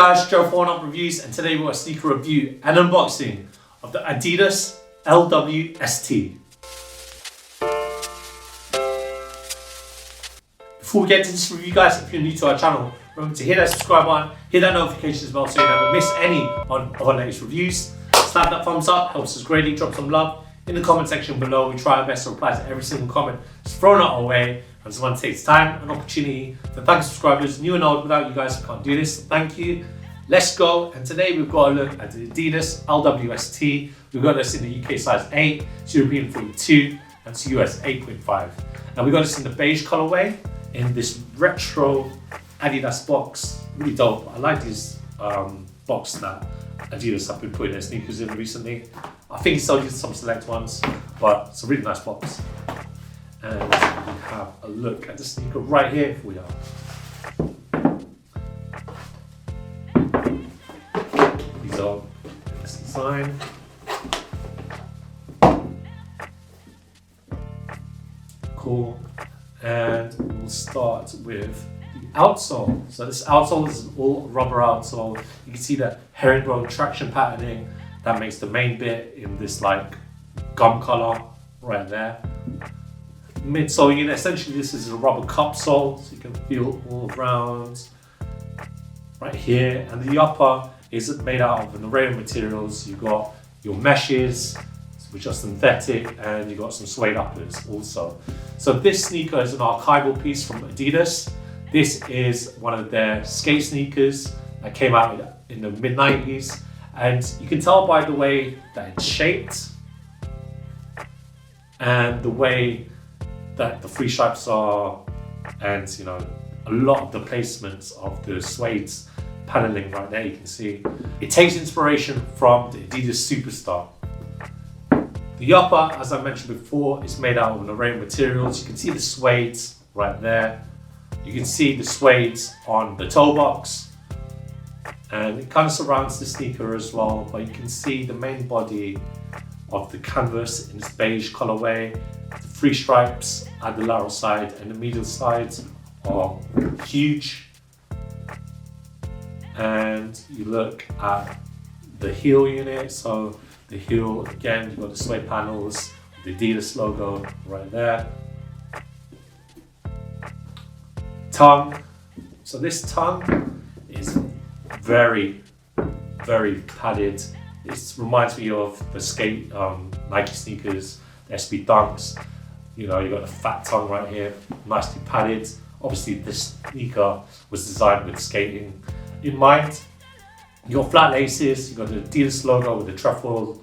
guys, Gerald for Oneupreviewz, and today we've got a sneaker review and unboxing of the ADIDAS LWST. Before we get into this review, guys, if you're new to our channel, remember to hit that subscribe button, hit that notification bell so you never miss any of our latest reviews. Slap that thumbs up, helps us greatly. Drop some love in the comment section below. We try our best to reply to every single comment that's thrown our way. I just want to take time and opportunity to thank subscribers, new and old. Without you guys, we can't do this. So thank you. Let's go. And today we've got a look at the ADIDAS LWST. We've got this in the UK size 8, it's European 42, and it's US 8.5. And we got this in the beige colorway in this retro Adidas box. Really dope. I like these box that Adidas have been putting their sneakers in recently. I think it's only some select ones, but it's a really nice box. And we have a look at the sneaker right here for you. These are this design. Cool. And we'll start with the outsole. So this outsole is an all rubber outsole. You can see the herringbone traction patterning that makes the main bit in this like gum color right there. Midsole unit, essentially this is a rubber cup sole, so you can feel all around right here. And the upper is made out of an array of materials. You've got your meshes, which are synthetic, and you've got some suede uppers also. So this sneaker is an archival piece from Adidas. This is one of their skate sneakers that came out in the mid-90s. And you can tell by the way that it's shaped and the way that the three stripes are, and you know, a lot of the placements of the suede paneling right there, you can see. It takes inspiration from the Adidas Superstar. The upper, as I mentioned before, is made out of an array of materials. You can see the suede right there. You can see the suede on the toe box. And it kind of surrounds the sneaker as well, but you can see the main body of the canvas in this beige colorway. The three stripes at the lateral side and the medial side are huge. And you look at the heel unit. So the heel, again, you've got the suede panels, the Adidas logo right there. Tongue. So this tongue is very, very padded. It reminds me of the skate Nike sneakers, the SB Dunks. You know, you got the fat tongue right here, nicely padded. Obviously, this sneaker was designed with skating in mind. You got flat laces, you got the Adidas logo with the trefoil,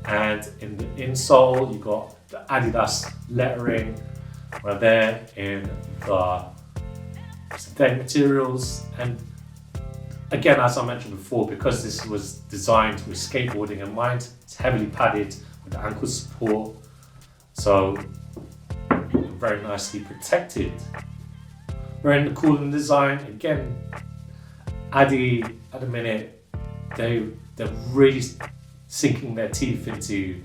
and in the insole, you got the Adidas lettering right there in the synthetic materials. And again, as I mentioned before, because this was designed with skateboarding in mind, it's heavily padded with the ankle support, so very nicely protected. Very cool in design. Again, Adi at the minute, they're really sinking their teeth into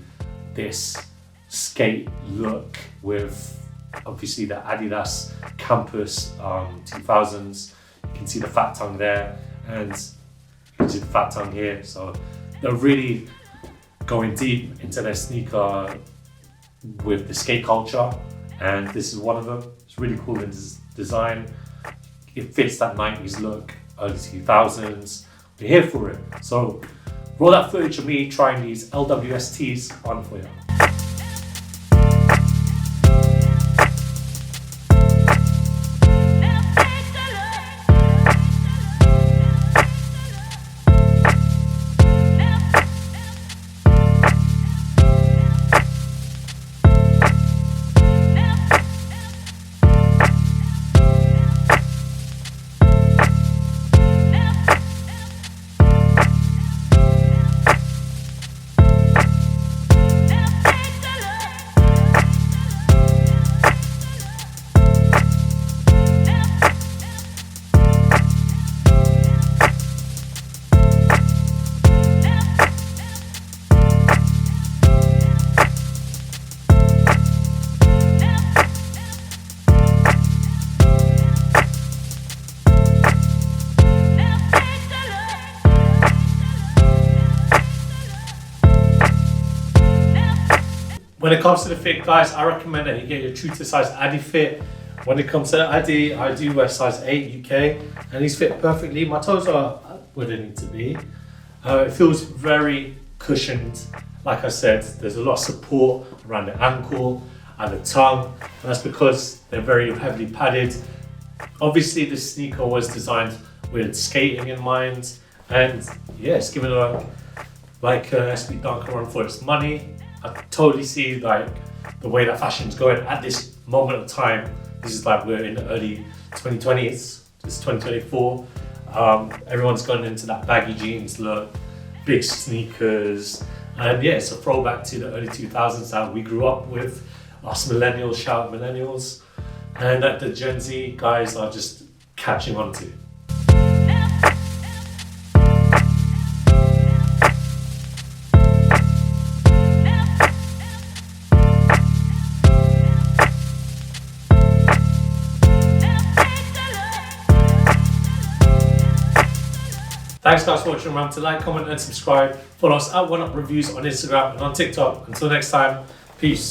this skate look with obviously the Adidas Campus 2000s. You can see the fat tongue there, and you can see the fat tongue here. So they're really going deep into their sneaker with the skate culture, and this is one of them. It's really cool in design. It fits that 90s look, early 2000s. We're here for it. So roll that footage of me trying these LWSTs on for you. When it comes to the fit, guys, I recommend that you get your true to size Adi fit. When it comes to Adi, I do wear size 8 UK, and these fit perfectly. My toes are where they need to be. It feels very cushioned. Like I said, there's a lot of support around the ankle and the tongue, and that's because they're very heavily padded. Obviously, this sneaker was designed with skating in mind, and yeah, it's given a SB Dunk a run for its money. I totally see like the way that fashion's going at this moment of time. This is like we're in the early 2020s, it's 2024. Everyone's gone into that baggy jeans look, big sneakers, and yeah, it's a throwback to the early 2000s that we grew up with. Us millennials, shout out millennials, and that the Gen Z guys are just catching on to. Thanks guys for watching. Remember to like, comment and subscribe. Follow us at Oneupreviewz on Instagram and on TikTok. Until next time, peace.